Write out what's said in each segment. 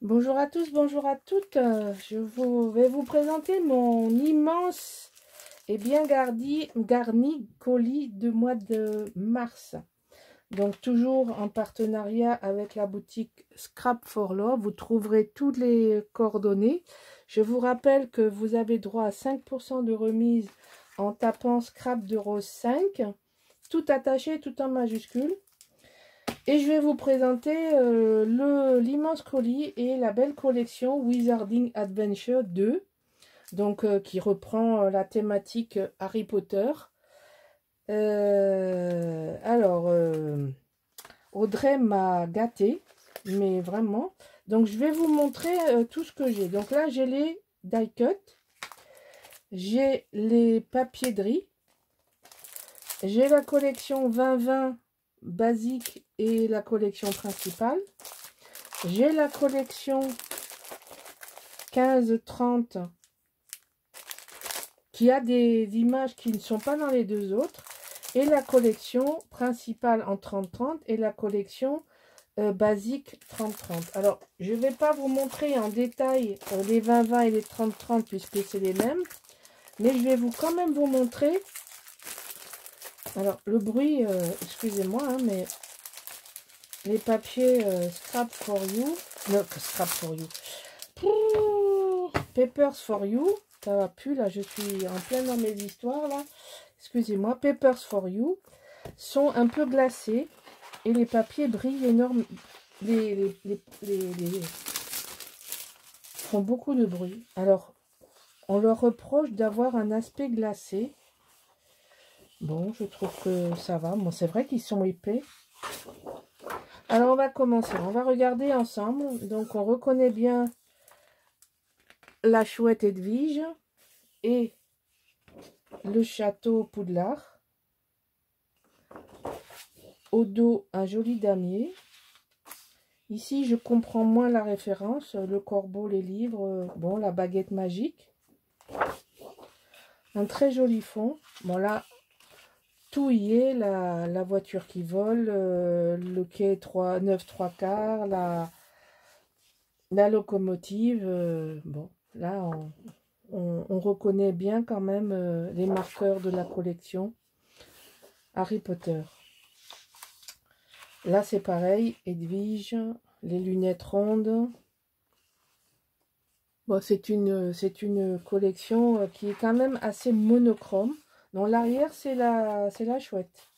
Bonjour à tous, bonjour à toutes. Vais vous présenter mon immense et bien garni colis de mois de mars. Donc toujours en partenariat avec la boutique Scrap for Love. Vous trouverez toutes les coordonnées. Je vous rappelle que vous avez droit à 5% de remise en tapant Scrap de Rose 5. Tout attaché, tout en majuscule. Et je vais vous présenter l'immense colis et la belle collection Wizarding Adventure 2, donc qui reprend la thématique Harry Potter. Audrey m'a gâtée, mais vraiment. Donc je vais vous montrer tout ce que j'ai. Donc là j'ai les die cut, j'ai les papiers de riz, j'ai la collection 2020 basique et la collection principale. J'ai la collection 15-30 qui a des images qui ne sont pas dans les deux autres. Et la collection principale en 30-30 et la collection basique 30-30. Alors, je ne vais pas vous montrer en détail les 20-20 et les 30-30 puisque c'est les mêmes. Mais je vais quand même vous montrer. Alors, le bruit, excusez-moi, hein, mais les papiers Scrap for You. Non, Scrap for You. Papers for You, ça va plus là, je suis en plein dans mes histoires là, excusez-moi. Papers for You sont un peu glacés et les papiers brillent énormément, font beaucoup de bruit. Alors on leur reproche d'avoir un aspect glacé. Bon, je trouve que ça va. Bon, c'est vrai qu'ils sont épais. Alors on va commencer, on va regarder ensemble. Donc on reconnaît bien la chouette Edwige et le château Poudlard. Au dos, un joli damier. Ici, je comprends moins la référence. Le corbeau, les livres, bon, la baguette magique. Un très joli fond. Bon, là, tout y est. La voiture qui vole, le quai 9 3 quarts, la locomotive. Bon, là, on reconnaît bien quand même les marqueurs de la collection Harry Potter. Là, c'est pareil, Edwige, les lunettes rondes. Bon, c'est une collection qui est quand même assez monochrome. Dans l'arrière, c'est la chouette.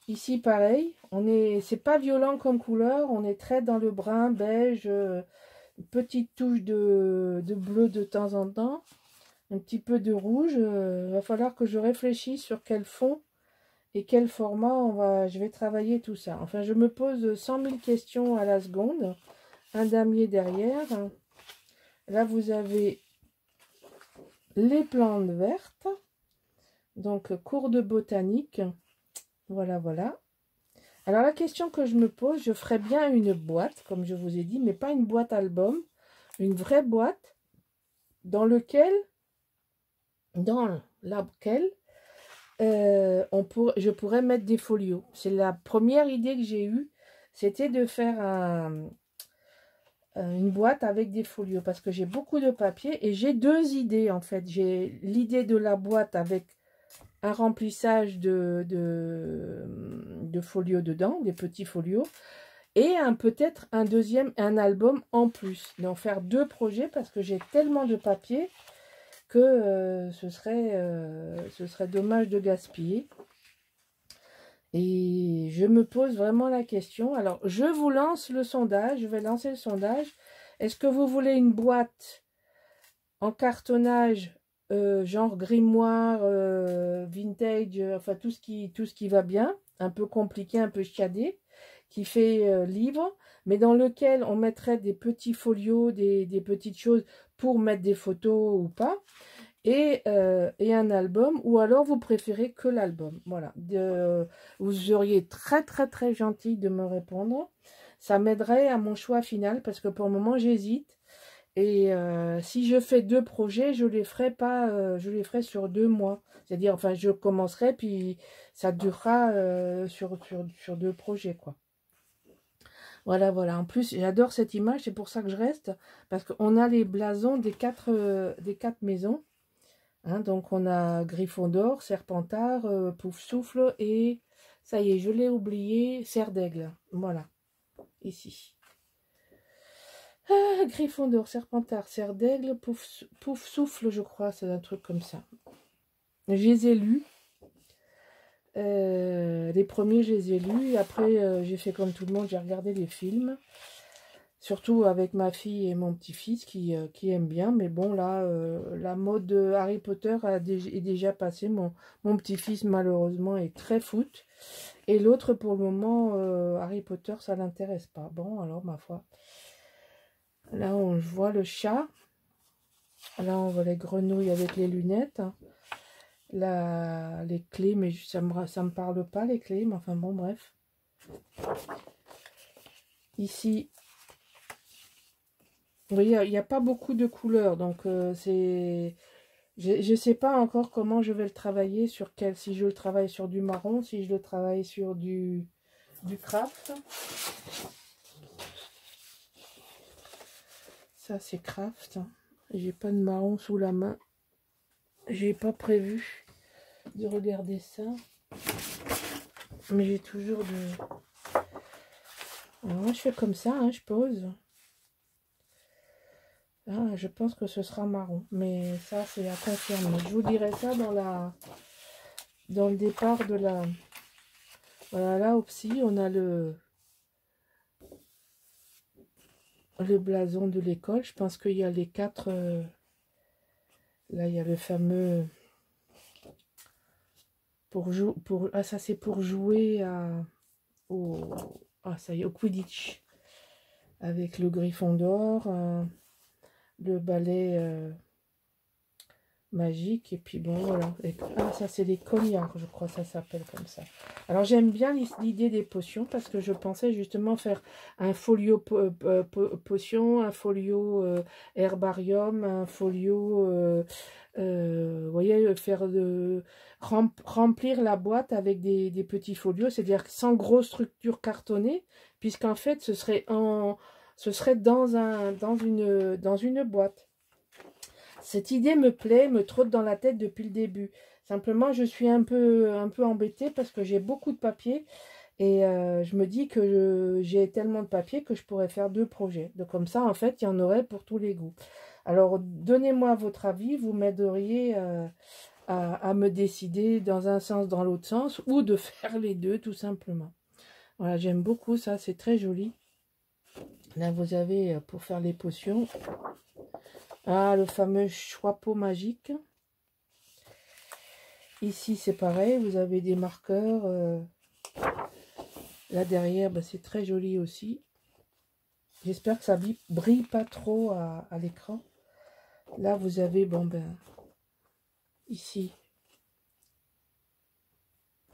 Ici, pareil, c'est pas violent comme couleur, on est très dans le brun, beige, petite touche de bleu de temps en temps, un petit peu de rouge. Il va falloir que je réfléchisse sur quel fond et quel format je vais travailler tout ça. Enfin, je me pose 100 000 questions à la seconde. Un damier derrière. Là, vous avez les plantes vertes. Donc, cours de botanique. Voilà, voilà. Alors, la question que je me pose, je ferais bien une boîte, comme je vous ai dit, mais pas une boîte album. Une vraie boîte dans laquelle je pourrais mettre des folios. C'est la première idée que j'ai eue, c'était de faire une boîte avec des folios, parce que j'ai beaucoup de papier et j'ai deux idées en fait. J'ai l'idée de la boîte avec un remplissage de folios dedans, des petits folios, et peut-être un album en plus. Donc faire deux projets parce que j'ai tellement de papier que ce serait dommage de gaspiller. Et je me pose vraiment la question. Alors, je vous lance le sondage. Je vais lancer le sondage. Est-ce que vous voulez une boîte en cartonnage, genre grimoire, vintage, enfin tout ce qui va bien, un peu compliqué, un peu chiadé, qui fait livre, mais dans lequel on mettrait des petits folios, des petites choses pour mettre des photos ou pas, et un album, ou alors vous préférez que l'album. Voilà, vous seriez très très très gentil de me répondre. Ça m'aiderait à mon choix final, parce que pour le moment j'hésite. Et si je fais deux projets, je les ferai pas, je les ferai sur 2 mois. C'est-à-dire, enfin, je commencerai, puis ça durera sur 2 projets, quoi. Voilà, voilà. En plus, j'adore cette image, c'est pour ça que je reste. Parce qu'on a les blasons des quatre maisons. Hein, donc, on a Gryffondor, Serpentard, Poufsouffle et... Ça y est, je l'ai oublié, Serre d'Aigle. Voilà, ici. Ah, Gryffondor, Serpentard, Serre d'Aigle, Poufsouffle, je crois, c'est un truc comme ça. Je les ai lus. Les premiers, je les ai lus. Et après, j'ai fait comme tout le monde, j'ai regardé les films. Surtout avec ma fille et mon petit-fils qui aiment bien. Mais bon, là, la mode de Harry Potter est déjà passée. Mon petit-fils, malheureusement, est très foot. Et l'autre, pour le moment, Harry Potter, ça l'intéresse pas. Bon, alors, ma foi. Là, on voit le chat. Là, on voit les grenouilles avec les lunettes. Là, les clés, mais ça me parle pas, les clés. Mais enfin, bon, bref. Ici, vous voyez, il n'y a pas beaucoup de couleurs. Donc, c'est... Je ne sais pas encore comment je vais le travailler, sur quel, si je le travaille sur du marron, si je le travaille sur du craft. Ça, c'est craft. J'ai pas de marron sous la main. J'ai pas prévu de regarder ça. Mais j'ai toujours de... Alors, moi, je fais comme ça, hein, je pose. Ah, je pense que ce sera marron. Mais ça, c'est à confirmer. Je vous dirai ça dans le départ de la... Voilà, là aussi, on a le blason de l'école. Je pense qu'il y a les 4... là, il y a le fameux... Ah, ça, c'est pour jouer ah, ça y est, au Quidditch. Avec le Gryffondor, le balai magique. Et puis, bon, voilà. Ah, ça, c'est les cognards, je crois, ça s'appelle comme ça. Alors, j'aime bien l'idée des potions parce que je pensais justement faire un folio potion, un folio herbarium, un folio... vous voyez, remplir la boîte avec des petits folios, c'est-à-dire sans grosse structure cartonnée, puisqu'en fait, ce serait dans une boîte. Cette idée me plaît, me trotte dans la tête depuis le début. Simplement, je suis un peu embêtée parce que j'ai beaucoup de papier et je me dis que j'ai tellement de papier que je pourrais faire 2 projets. Donc comme ça, en fait, il y en aurait pour tous les goûts. Alors, donnez-moi votre avis, vous m'aideriez à me décider dans un sens, dans l'autre sens, ou de faire les deux, tout simplement. Voilà, j'aime beaucoup ça, c'est très joli. Là, vous avez, pour faire les potions, le fameux chapeau magique. Ici, c'est pareil, vous avez des marqueurs. Là, derrière, c'est très joli aussi. J'espère que ça brille pas trop à l'écran. Là, vous avez, ici,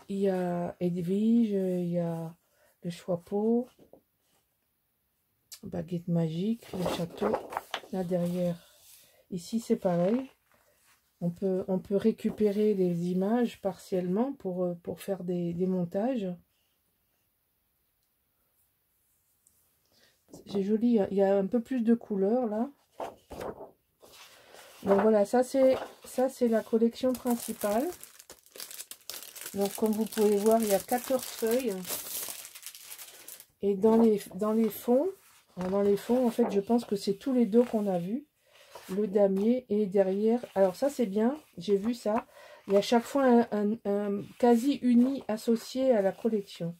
il y a Edwige, il y a le chapeau, baguette magique, le château. Là, derrière, ici, c'est pareil. On peut récupérer les images partiellement pour faire des montages. C'est joli, il y a un peu plus de couleurs là. Donc voilà, ça c'est la collection principale. Donc comme vous pouvez voir, il y a 14 feuilles. Et dans les fonds, en fait, je pense que c'est tous les dos qu'on a vus. Le damier et derrière, alors ça c'est bien, j'ai vu ça. Il y a à chaque fois un quasi uni associé à la collection.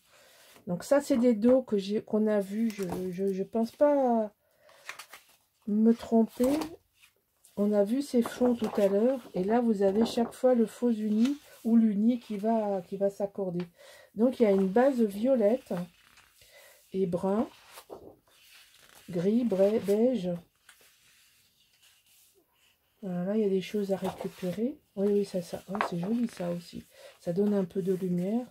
Donc ça c'est des dos qu'on a vus, je pense pas me tromper. On a vu ces fonds tout à l'heure et là vous avez chaque fois le faux uni ou l'uni qui va s'accorder. Donc il y a une base violette et brun, gris, beige. Voilà, là il y a des choses à récupérer. Oui, ça. Oh, c'est joli ça aussi. Ça donne un peu de lumière.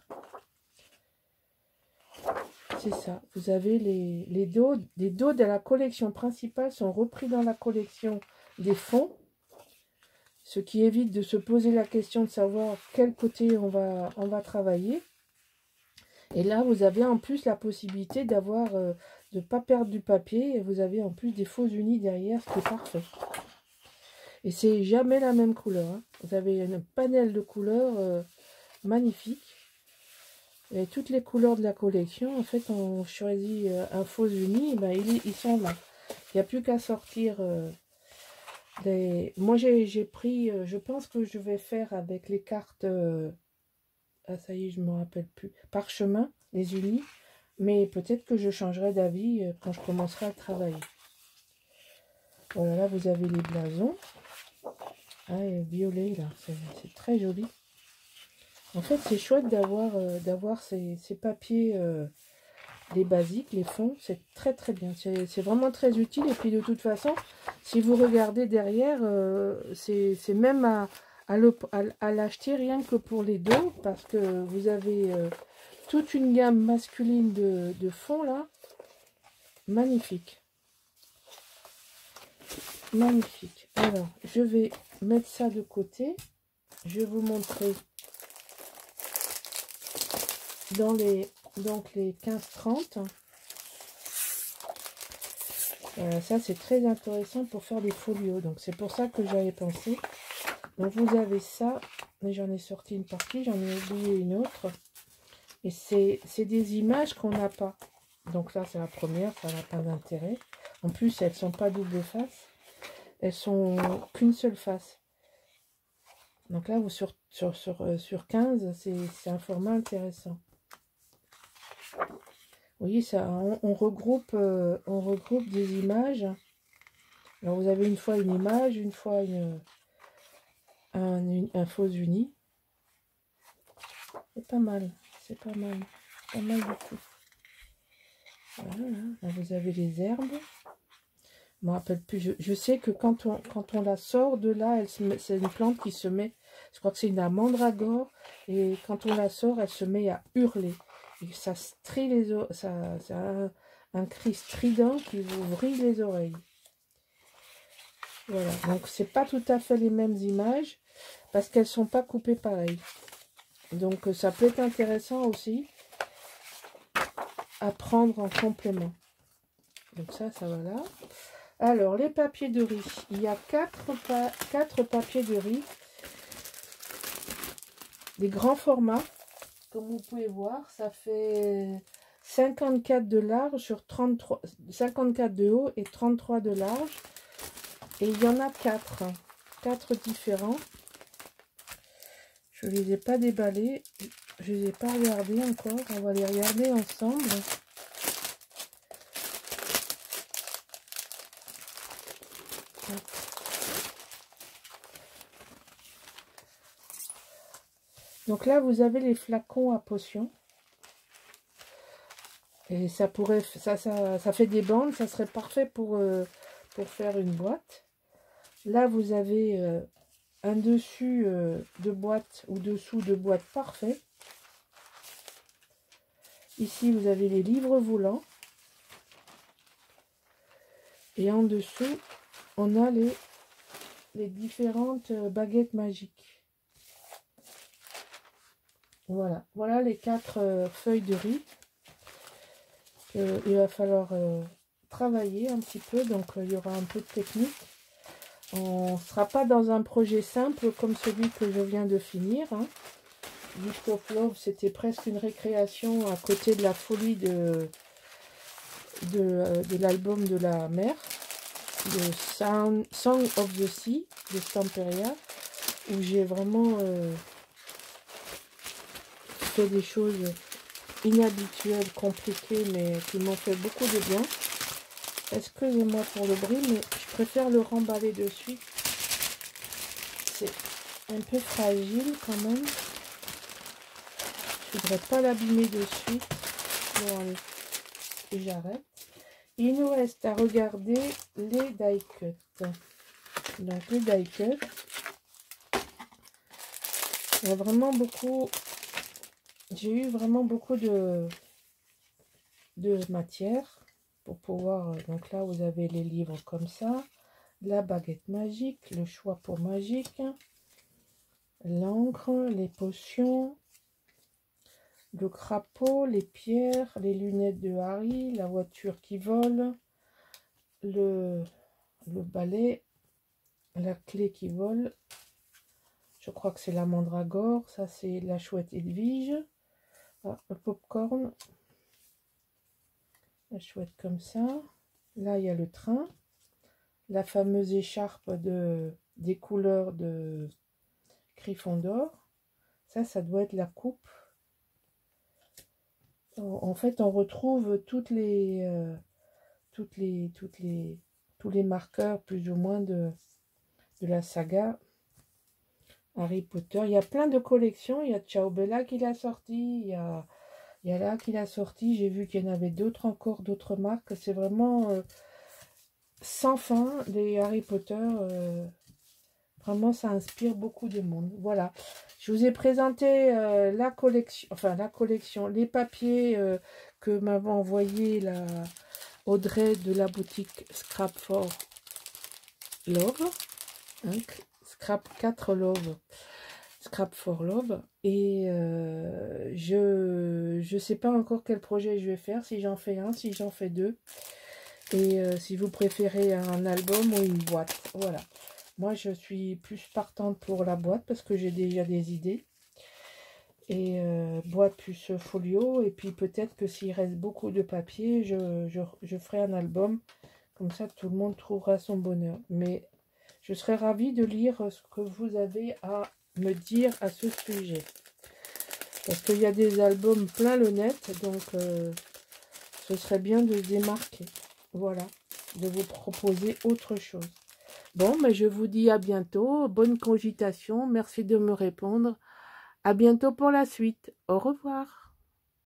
C'est ça. Vous avez les dos de la collection principale sont repris dans la collection des fonds. Ce qui évite de se poser la question de savoir quel côté on va travailler. Et là, vous avez en plus la possibilité d'avoir de ne pas perdre du papier. Et vous avez en plus des faux unis derrière, ce qui est parfait. Et c'est jamais la même couleur. Hein. Vous avez une panel de couleurs magnifique. Et toutes les couleurs de la collection, en fait, on choisit un faux uni, ben, ils sont là. Il n'y a plus qu'à sortir des... Moi, j'ai pris, je pense que je vais faire avec les cartes, ah ça y est, je ne me rappelle plus, parchemin, les unis, mais peut-être que je changerai d'avis quand je commencerai à travailler. Voilà, là, vous avez les blasons. Ah, et violet, là, c'est très joli. En fait, c'est chouette d'avoir ces papiers, les basiques, les fonds, c'est très très bien. C'est vraiment très utile. Et puis de toute façon, si vous regardez derrière, c'est même à l'acheter rien que pour les dos, parce que vous avez toute une gamme masculine de fonds là. Magnifique. Magnifique. Alors, je vais mettre ça de côté. Je vais vous montrer dans les 15-30. Ça, c'est très intéressant pour faire des folios. Donc, c'est pour ça que j'avais pensé. Donc, vous avez ça. Mais j'en ai sorti une partie. J'en ai oublié une autre. Et c'est des images qu'on n'a pas. Donc, là, c'est la première. Ça n'a pas d'intérêt. En plus, elles ne sont pas double face. Elles sont qu'une seule face. Donc là, sur 15, c'est un format intéressant. Vous voyez, ça, on regroupe des images. Alors, vous avez une fois une image, une fois un faux uni. C'est pas mal, c'est pas mal. Pas mal du tout. Voilà, là, vous avez les herbes. Je me rappelle plus. Je sais que quand on la sort de là, c'est une plante qui se met, je crois que c'est une mandragore, et quand on la sort, elle se met à hurler. Et ça strie les oreilles, ça a un cri strident qui vous vrille les oreilles. Voilà, donc c'est pas tout à fait les mêmes images, parce qu'elles sont pas coupées pareil. Donc ça peut être intéressant aussi à prendre en complément. Donc ça va là. Alors, les papiers de riz. Il y a 4 papiers de riz. Des grands formats. Comme vous pouvez voir, ça fait 54 de large sur 33. 54 de haut et 33 de large. Et il y en a 4. 4 différents. Je ne les ai pas déballés. Je ne les ai pas regardés encore. On va les regarder ensemble. Donc là, vous avez les flacons à potions. Et ça pourrait, ça fait des bandes, ça serait parfait pour faire une boîte. Là, vous avez un dessus de boîte ou dessous de boîte parfait. Ici, vous avez les livres volants. Et en dessous, on a les différentes baguettes magiques. Voilà, voilà les 4 feuilles de riz. Il va falloir travailler un petit peu, donc il y aura un peu de technique. On ne sera pas dans un projet simple comme celui que je viens de finir. Hein. Gift of Love, c'était presque une récréation à côté de la folie de l'album de la mer, de Song of the Sea, de Stamperia, où j'ai vraiment fait des choses inhabituelles, compliquées, mais qui m'ont fait beaucoup de bien. Excusez-moi pour le bruit, mais je préfère le remballer de suite. C'est un peu fragile quand même. Je ne voudrais pas l'abîmer de suite. Bon, allez, et j'arrête. Il nous reste à regarder les die cuts. Donc les die cuts. Il y a vraiment beaucoup. J'ai eu vraiment beaucoup de matière pour pouvoir. Donc là, vous avez les livres comme ça. La baguette magique, le choix pour magique. L'encre, les potions. le crapaud, les pierres, les lunettes de Harry, la voiture qui vole, le balai, la clé qui vole. Je crois que c'est la mandragore. Ça, c'est la chouette Edwige. Ah, le popcorn. La chouette comme ça. Là, il y a le train. La fameuse écharpe des couleurs de Gryffondor. Ça doit être la coupe. En fait, on retrouve tous les marqueurs plus ou moins de la saga Harry Potter. Il y a plein de collections. Il y a Ciao Bella qui l'a sorti. Il y a là qui l'a sorti. J'ai vu qu'il y en avait d'autres encore, d'autres marques. C'est vraiment sans fin, les Harry Potter. Vraiment, ça inspire beaucoup de monde. Voilà. Je vous ai présenté la collection, les papiers que m'avait envoyé la Audrey de la boutique Scrap for Love. Hein, Scrap 4 Love. Scrap for Love. Et je sais pas encore quel projet je vais faire. Si j'en fais un, si j'en fais deux. Et si vous préférez un album ou une boîte. Voilà. Moi, je suis plus partante pour la boîte parce que j'ai déjà des idées. Et boîte plus folio. Et puis peut-être que s'il reste beaucoup de papier, je ferai un album. Comme ça, tout le monde trouvera son bonheur. Mais je serais ravie de lire ce que vous avez à me dire à ce sujet. Parce qu'il y a des albums plein le net. Donc, ce serait bien de se démarquer. Voilà. De vous proposer autre chose. Bon, mais je vous dis à bientôt. Bonne cogitation. Merci de me répondre. À bientôt pour la suite. Au revoir.